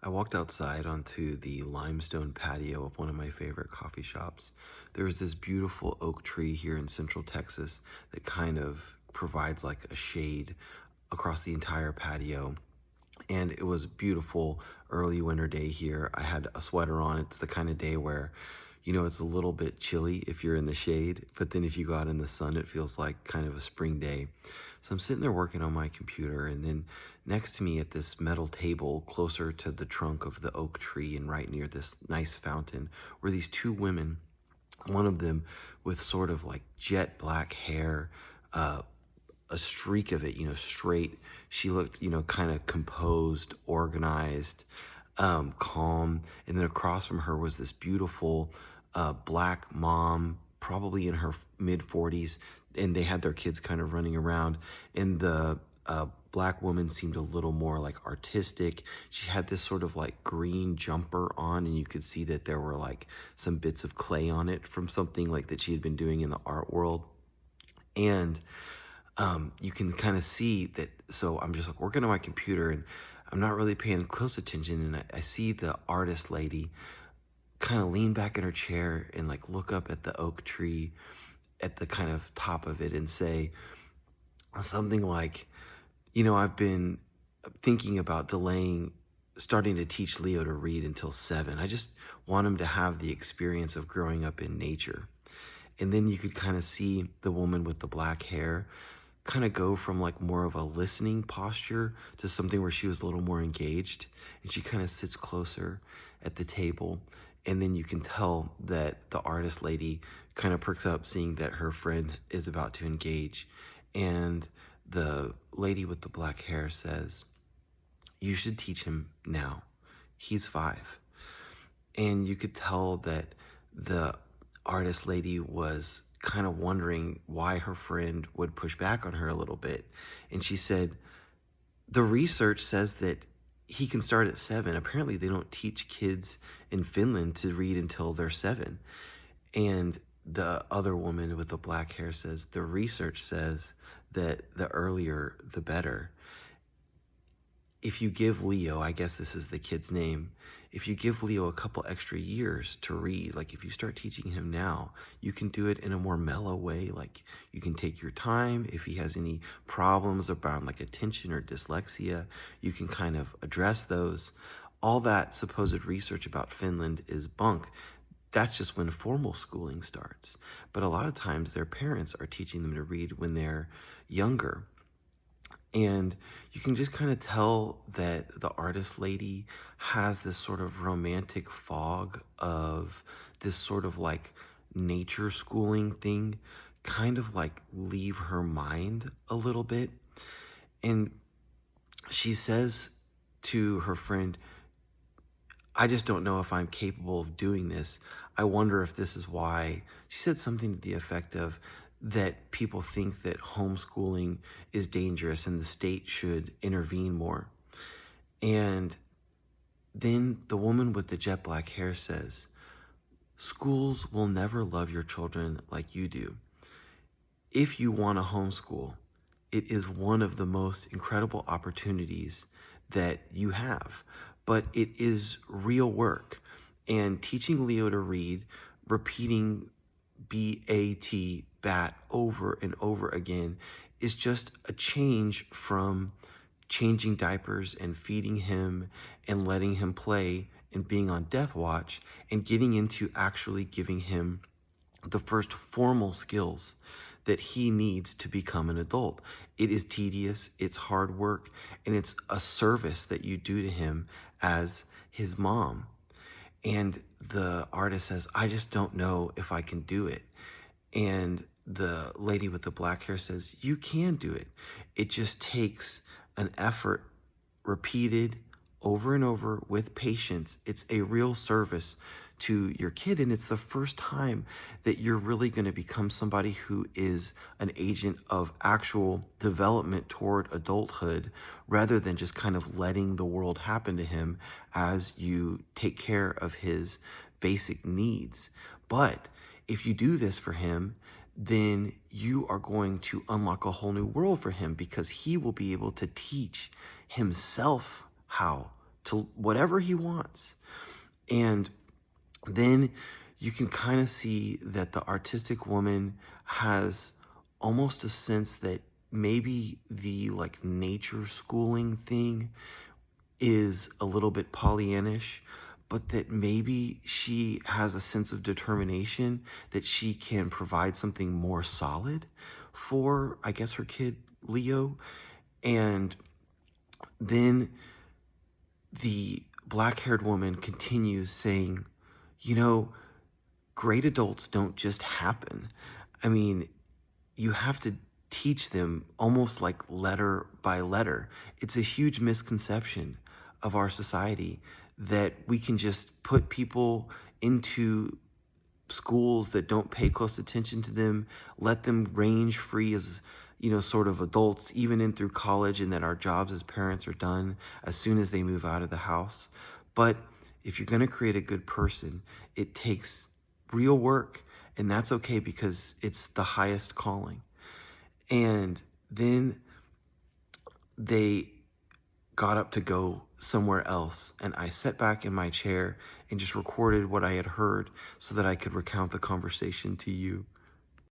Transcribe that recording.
I walked outside onto the limestone patio of one of my favorite coffee shops. There's this beautiful oak tree here in central Texas that kind of provides like a shade across the entire patio. And it was a beautiful early winter day here. I had a sweater on. It's the kind of day where, it's a little bit chilly if you're in the shade, but then if you go out in the sun, it feels like kind of a spring day. So I'm sitting there working on my computer, and then next to me at this metal table closer to the trunk of the oak tree and right near this nice fountain were these two women, one of them with sort of like jet black hair, uh, a streak of it, straight. She looked, kind of composed, organized, calm. And then across from her was this beautiful black mom, probably in her mid 40s, and they had their kids kind of running around. And the black woman seemed a little more like artistic. She had this sort of like green jumper on, and you could see that there were like some bits of clay on it from something like that she had been doing in the art world. And you can kind of see that. So I'm just like working on my computer, and I'm not really paying close attention. And I see the artist lady kind of lean back in her chair and like look up at the oak tree at the kind of top of it and say something like, I've been thinking about starting to teach Leo to read until 7. I just want him to have the experience of growing up in nature. And then you could kind of see the woman with the black hair kind of go from like more of a listening posture to something where she was a little more engaged, and she kind of sits closer at the table. And then you can tell that the artist lady kind of perks up seeing that her friend is about to engage. And the lady with the black hair says, "You should teach him now. He's 5." And you could tell that the artist lady was kind of wondering why her friend would push back on her a little bit. And she said, "The research says that he can start at 7. Apparently they don't teach kids in Finland to read until they're 7. And the other woman with the black hair says, "The research says that the earlier, the better. If you give Leo," I guess this is the kid's name, "if you give Leo a couple extra years to read, like if you start teaching him now, you can do it in a more mellow way. Like you can take your time. If he has any problems around like attention or dyslexia, you can kind of address those." All that supposed research about Finland is bunk. That's just when formal schooling starts. But a lot of times their parents are teaching them to read when they're younger. And you can just kind of tell that the artist lady has this sort of romantic fog of this sort of like nature schooling thing, kind of like leave her mind a little bit. And she says to her friend, "I just don't know if I'm capable of doing this. I wonder if this is why." She said something to the effect of that people think that homeschooling is dangerous and the state should intervene more. And then the woman with the jet black hair says, "Schools will never love your children like you do. If you want to homeschool, it is one of the most incredible opportunities that you have, but it is real work. And teaching Leo to read, repeating BAT, bat, over and over again is just a change from changing diapers and feeding him and letting him play and being on death watch and getting into actually giving him the first formal skills that he needs to become an adult. It is tedious, it's hard work, and it's a service that you do to him as his mom." And the artist says, "I just don't know if I can do it." And the lady with the black hair says, "You can do it. It just takes an effort repeated over and over with patience. It's a real service to your kid, and it's the first time that you're really going to become somebody who is an agent of actual development toward adulthood, rather than just kind of letting the world happen to him as you take care of his basic needs. But if you do this for him, then you are going to unlock a whole new world for him, because he will be able to teach himself how to whatever he wants. And then you can kind of see that the artistic woman has almost a sense that maybe the like nature schooling thing is a little bit Pollyannish, but that maybe she has a sense of determination that she can provide something more solid for, I guess, her kid, Leo. And then the black haired woman continues saying, you know, great adults don't just happen. I mean, you have to teach them almost like letter by letter. It's a huge misconception of our society that we can just put people into schools that don't pay close attention to them, let them range free as, sort of adults, even in through college, and that our jobs as parents are done as soon as they move out of the house. But if you're going to create a good person, it takes real work, and that's okay because it's the highest calling. And then they got up to go somewhere else, and I sat back in my chair and just recorded what I had heard so that I could recount the conversation to you.